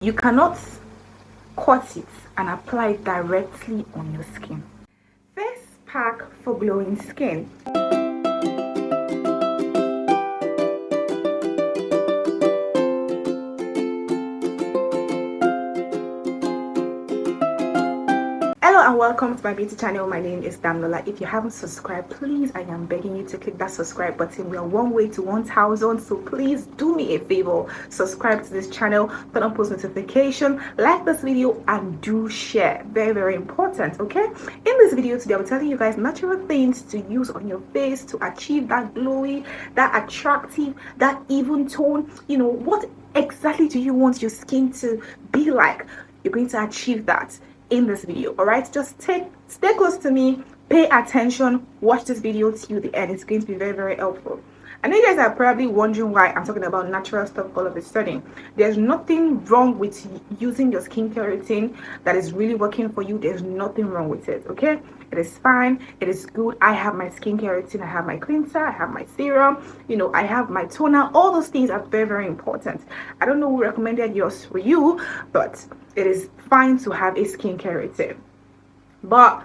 You cannot cut it and apply it directly on your skin. Face pack for glowing skin. Hello and welcome to my beauty channel. My name is Damnola. If you haven't subscribed, please, I am begging you to click that subscribe button. We are one way to 1,000, so please do me a favor, subscribe to this channel, turn on post notification, like this video, and do share. Very important. Okay, in this video today I'm telling you guys natural things to use on your face to achieve that glowy, that attractive, that even tone. You know, what exactly do you want your skin to be like? You're going to achieve that in this video. All right, just stay close to me, pay attention, watch this video till the end. It's going to be very helpful. I know you guys are probably wondering why I'm talking about natural stuff all of a sudden. There's nothing wrong with using your skincare routine that is really working for you. There's nothing wrong with it. Okay, it is fine, it is good. I have my skincare routine, I have my cleanser, I have my serum, you know, I have my toner. All those things are very important. I don't know who recommended yours for you, but it is fine to have a skincare routine. But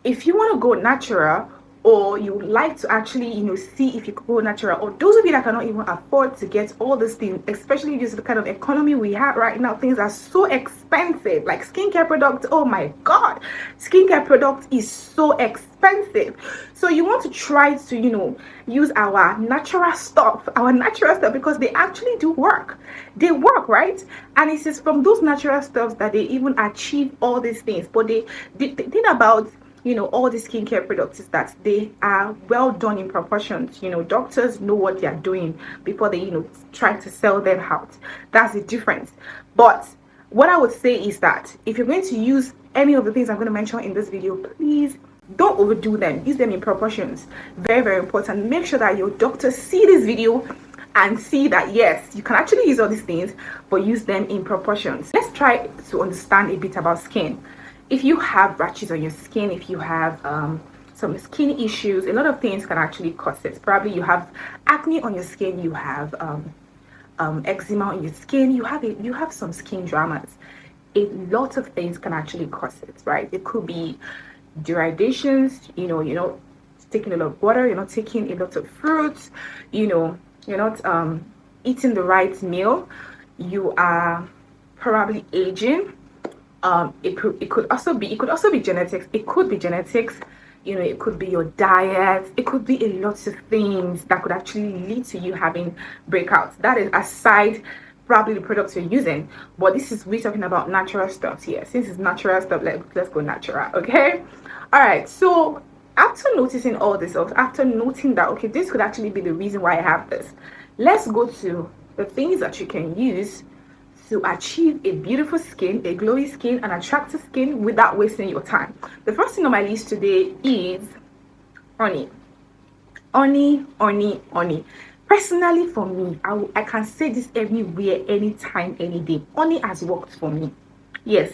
if you want to go natural, or you like to actually, you know, see if you could go natural, or those of you that cannot even afford to get all these things, especially due to the kind of economy we have right now, things are so expensive. Like skincare products, oh my god, skincare products is so expensive. So you want to try to, you know, use our natural stuff because they actually do work. They work, right? And it is from those natural stuffs that they even achieve all these things. But the thing about, you know, all the skincare products is that they are well done in proportions. You know, doctors know what they are doing before they, you know, try to sell them out. That's the difference. But what I would say is that if you're going to use any of the things I'm going to mention in this video, please don't overdo them. Use them in proportions. Very important. Make sure that your doctor see this video and see that yes, you can actually use all these things, but use them in proportions. Let's try to understand a bit about skin. If you have rashes on your skin, if you have some skin issues, a lot of things can actually cause it. Probably you have acne on your skin, you have eczema on your skin, you have some skin dramas. A lot of things can actually cause it, right? It could be dehydrations, you know, taking a lot of water, you're not taking a lot of fruits, you know, you're not eating the right meal, you are probably aging. It could also be genetics. It could be genetics, you know, it could be your diet, it could be a lot of things that could actually lead to you having breakouts. That is aside probably the products you're using, but we're talking about natural stuff here. Since it's natural stuff, let's go natural. Okay, all right. So after noticing all this, after noting that okay, this could actually be the reason why I have this, let's go to the things that you can use to achieve a beautiful skin, a glowy skin, an attractive skin without wasting your time. The first thing on my list today is honey. Honey. Personally, for me, I can say this everywhere, anytime, any day. Honey has worked for me. Yes,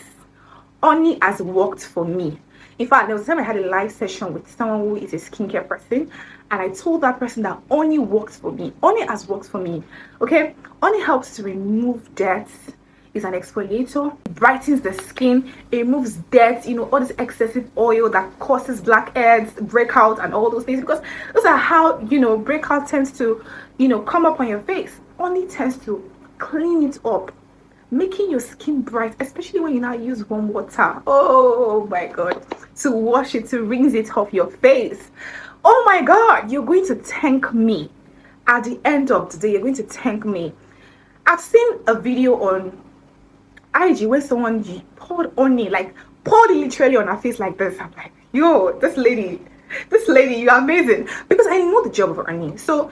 honey has worked for me. In fact, there was a time I had a live session with someone who is a skincare person, and I told that person that honey works for me. Honey has worked for me. Okay, honey helps to remove dirt. It's an exfoliator, it brightens the skin, it removes dirt, you know, all this excessive oil that causes blackheads, breakout, and all those things, because those are how, you know, breakout tends to, you know, come up on your face. Honey tends to clean it up, making your skin bright, especially when you now use warm water. Oh my god, to wash it, to rinse it off your face. Oh my god, you're going to thank me at the end of the day. You're going to thank me. I've seen a video on IG where someone poured honey, like poured it literally on her face like this. I'm like, yo, this lady, you're amazing, because I know the job of honey. So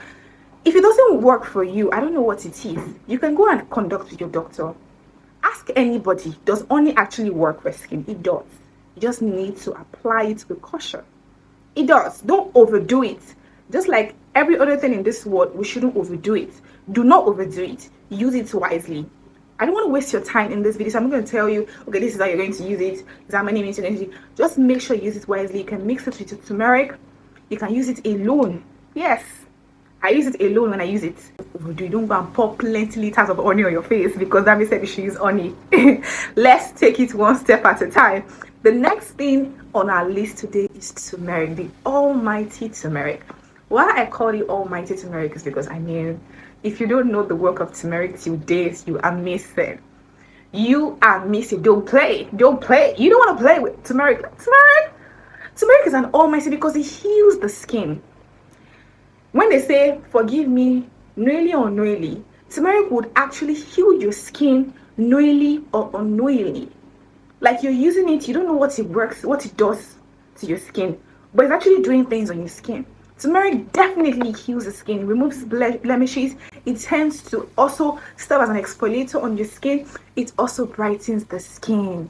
if it doesn't work for you, I don't know what it is. You can go and conduct with your doctor. Ask anybody, does honey actually work for skin? It does. You just need to apply it with caution. It does. Don't overdo it. Just like every other thing in this world, we shouldn't overdo it. Do not overdo it. Use it wisely. I don't want to waste your time in this video, so I'm going to tell you, okay, this is how you're going to use it. This is how many minutes you're going to use it. Just make sure you use it wisely. You can mix it with your turmeric. You can use it alone. Yes, I use it alone when I use it. You don't go and pour plenty liters of honey on your face because that said you should use honey. Let's take it one step at a time. The next thing on our list today is turmeric, the almighty turmeric. Why I call it almighty turmeric is because, I mean, if you don't know the work of turmeric till days, you are missing. You are missing. Don't play. Don't play. You don't want to play with turmeric. Turmeric is an almighty because it heals the skin. When they say forgive me knowingly or unknowingly, turmeric would actually heal your skin knowingly or unknowingly. Like you're using it, you don't know what it does to your skin, but it's actually doing things on your skin. Turmeric definitely heals the skin, removes blemishes. It tends to also serve as an exfoliator on your skin. It also brightens the skin.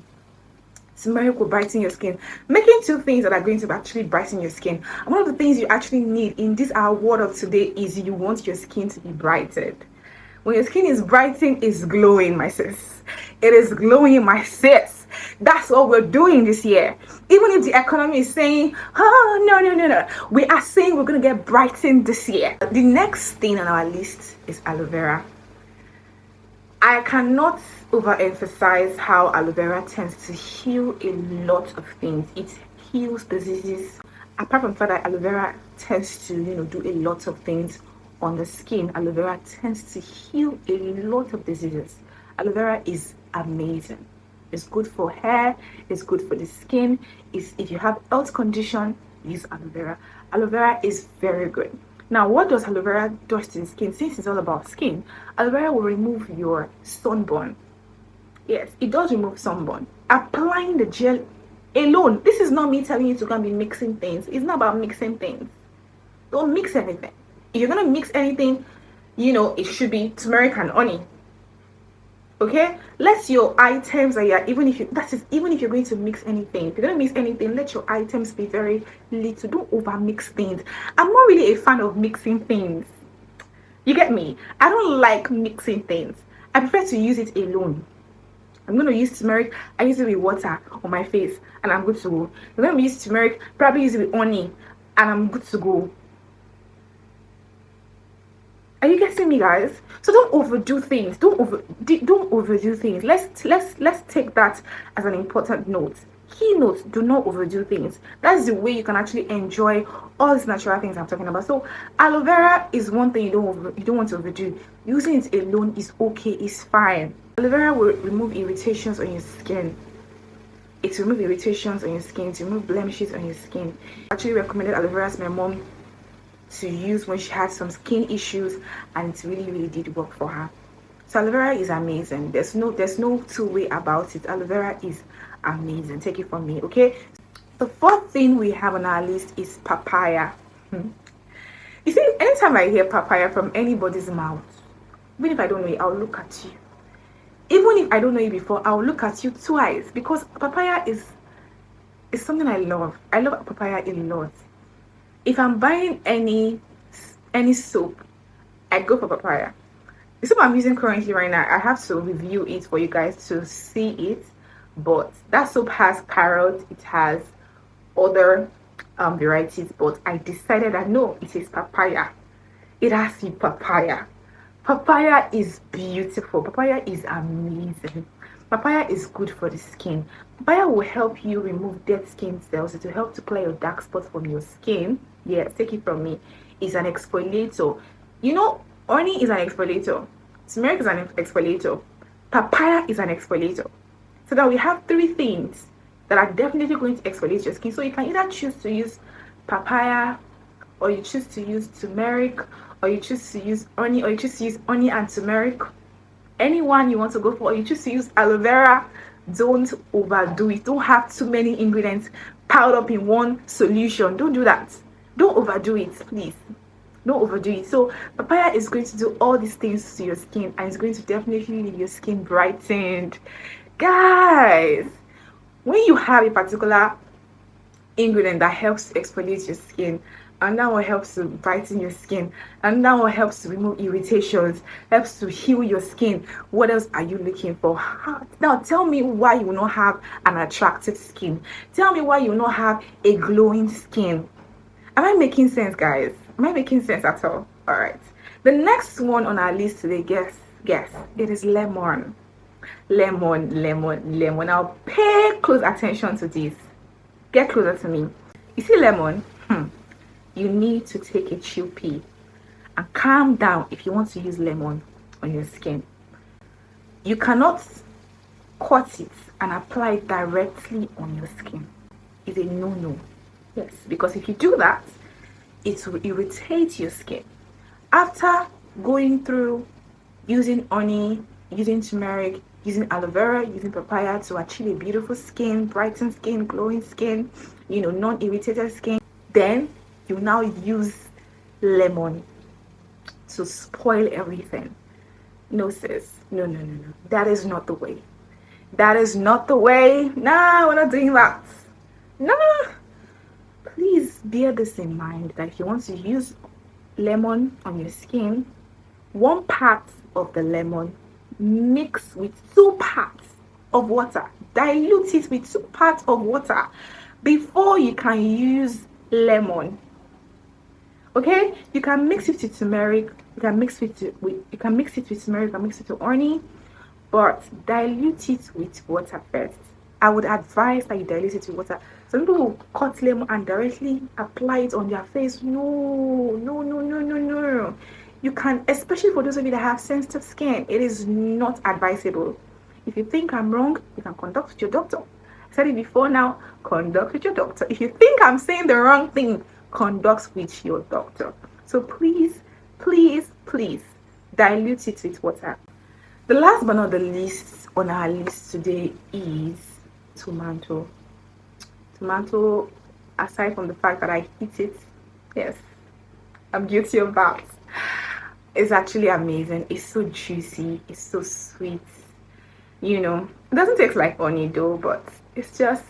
Turmeric will brighten your skin. Making two things that are going to actually brighten your skin. And one of the things you actually need in this our world of today is you want your skin to be brightened. When your skin is brightened, it's glowing, my sis. It is glowing, my sis. That's what we're doing this year. Even if the economy is saying, oh, no. We are saying we're going to get brightened this year. The next thing on our list is aloe vera. I cannot overemphasize how aloe vera tends to heal a lot of things. It heals diseases. Apart from the fact that aloe vera tends to, do a lot of things on the skin, aloe vera tends to heal a lot of diseases. Aloe vera is amazing. It's good for hair. It's good for the skin. If you have health condition, use aloe vera. Aloe vera is very good. Now, what does aloe vera do to the skin? Since it's all about skin, aloe vera will remove your sunburn. Yes, it does remove sunburn. Applying the gel alone. This is not me telling you to go and be mixing things. It's not about mixing things. Don't mix anything. If you're gonna mix anything, it should be turmeric and honey. Okay, let your items even if you're going to mix anything, if you're going to mix anything, let your items be very little. Don't over mix things. I'm not really a fan of mixing things. You get me? I don't like mixing things. I prefer to use it alone. I'm going to use turmeric. I use it with water on my face and I'm good to go. I'm going to use turmeric, probably use it with honey, and I'm good to go. Are you getting me, guys? So don't overdo things. Don't overdo things. Let's take that as an important note. Key note: do not overdo things. That's the way you can actually enjoy all these natural things I'm talking about. So aloe vera is one thing you don't want to overdo. Using it alone is okay. It's fine. Aloe vera will remove irritations on your skin. It removes irritations on your skin. It removes blemishes on your skin. I actually recommended aloe vera to my mom to use when she had some skin issues, and it really did work for her. So aloe vera is amazing. There's no two way about it. Aloe vera is amazing. Take it from me, okay? The fourth thing we have on our list is papaya. You see, anytime I hear papaya from anybody's mouth, even if I don't know it, I'll look at you. Even if I don't know you before, I'll look at you twice, because papaya is something I love. I love papaya a lot. If I'm buying any soap, I go for papaya. The soap I'm using currently right now, I have to review it for you guys to see it, but that soap has carrot, it has other varieties, but I decided that no, it is papaya. It has to be papaya. Papaya is beautiful. Papaya is amazing. Papaya is good for the skin. Papaya will help you remove dead skin cells. It will help to clear your dark spots from your skin. Yes, take it from me. It's an exfoliator. Honey is an exfoliator. Turmeric is an exfoliator. Papaya is an exfoliator. So now we have three things that are definitely going to exfoliate your skin. So you can either choose to use papaya, or you choose to use turmeric, or you choose to use honey, or you choose to use honey and turmeric. Anyone you want to go for, or you choose to use aloe vera. Don't overdo it. Don't have too many ingredients piled up in one solution. Don't do that. Don't overdo it, please. Don't overdo it. So papaya is going to do all these things to your skin, and it's going to definitely leave your skin brightened. Guys, when you have a particular ingredient that helps to exfoliate your skin, and that one helps to brighten your skin, and that one helps to remove irritations, helps to heal your skin, what else are you looking for? Now tell me why you will not have an attractive skin. Tell me why you will not have a glowing skin. Am I making sense, guys? Am I making sense at all? All right, the next one on our list today, guess, it is lemon. Lemon. Now pay close attention to this. Get closer to me. You see lemon? You need to take a chill pill and calm down if you want to use lemon on your skin. You cannot cut it and apply it directly on your skin. It's a no-no. Yes, because if you do that, it will irritate your skin. After going through using honey, using turmeric, using aloe vera, using papaya to achieve a beautiful skin, brightened skin, glowing skin, non-irritated skin, then you now use lemon to spoil everything. No, sis. No. That is not the way. That is not the way. Nah, we're not doing that. No. Please bear this in mind that if you want to use lemon on your skin, 1 part of the lemon mix with 2 parts of water. Dilute it with 2 parts of water before you can use lemon. Okay, you can mix it with turmeric, you can mix it with turmeric, you can mix it with honey, but dilute it with water first. I would advise that you dilute it with water. Some people will cut lemon and directly apply it on their face. No. You can, especially for those of you that have sensitive skin, it is not advisable. If you think I'm wrong, you can conduct with your doctor. I said it before now, conduct with your doctor. If you think I'm saying the wrong thing, conduct with your doctor. So please dilute it with water. The last but not the least on our list today is tomato. Tomato, aside from the fact that I eat it, yes, I'm guilty of that. It's actually amazing. It's so juicy, it's so sweet. It doesn't taste like honey though, but it's just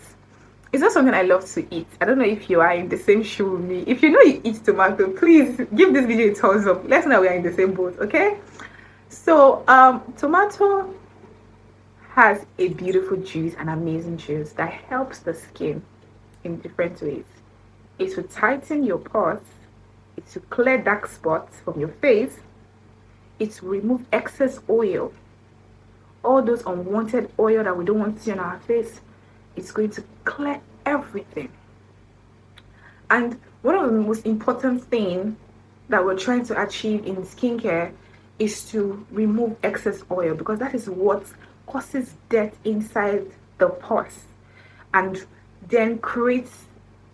something I love to eat. I don't know if you are in the same shoe with me. If you know you eat tomato, please give this video a thumbs up. Let's know we are in the same boat, okay? So tomato has a beautiful juice, an amazing juice that helps the skin in different ways. It will tighten your pores, it will clear dark spots from your face, it will remove excess oil, all those unwanted oil that we don't want to see on our face. It's going to clear everything. And one of the most important things that we're trying to achieve in skincare is to remove excess oil, because that is what causes dirt inside the pores and then creates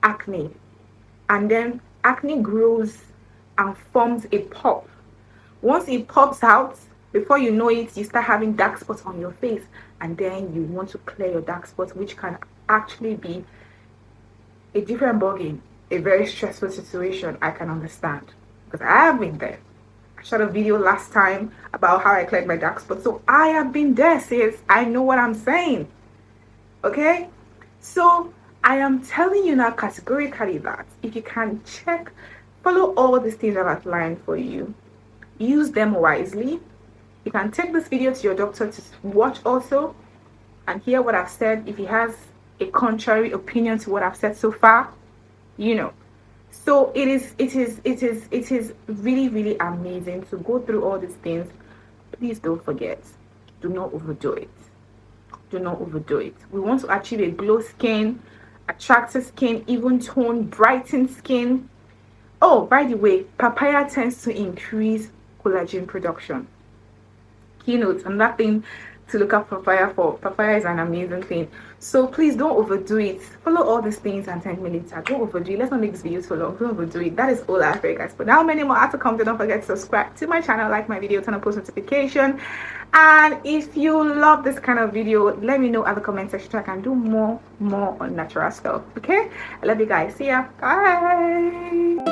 acne. And then acne grows and forms a pop. Once it pops out, before you know it, you start having dark spots on your face, and then you want to clear your dark spots, which can actually be a different ballgame, a very stressful situation. I can understand, because I have been there. I shot a video last time about how I cleared my dark spots, so I have been there, sis. I know what I'm saying. Okay, so I am telling you now categorically that if you can follow all these things I've outlined for you, use them wisely. You can take this video to your doctor to watch also and hear what I've said. If he has a contrary opinion to what I've said so far, So it is really amazing to go through all these things. Please don't forget, do not overdo it. Do not overdo it. We want to achieve a glow skin, attractive skin, even tone, brightened skin. Oh, by the way, papaya tends to increase collagen production. Keynote, and that thing to look up papaya for. Papaya is an amazing thing. So please don't overdo it. Follow all these things and thank me later. Don't overdo it. Let's not make this video so long. Don't overdo it. That is all I have for you guys. But now many more are to come. Don't forget to subscribe to my channel, like my video, turn on post notification. And if you love this kind of video, let me know at the comment section so I can do more on natural stuff. Okay? I love you guys. See ya. Bye.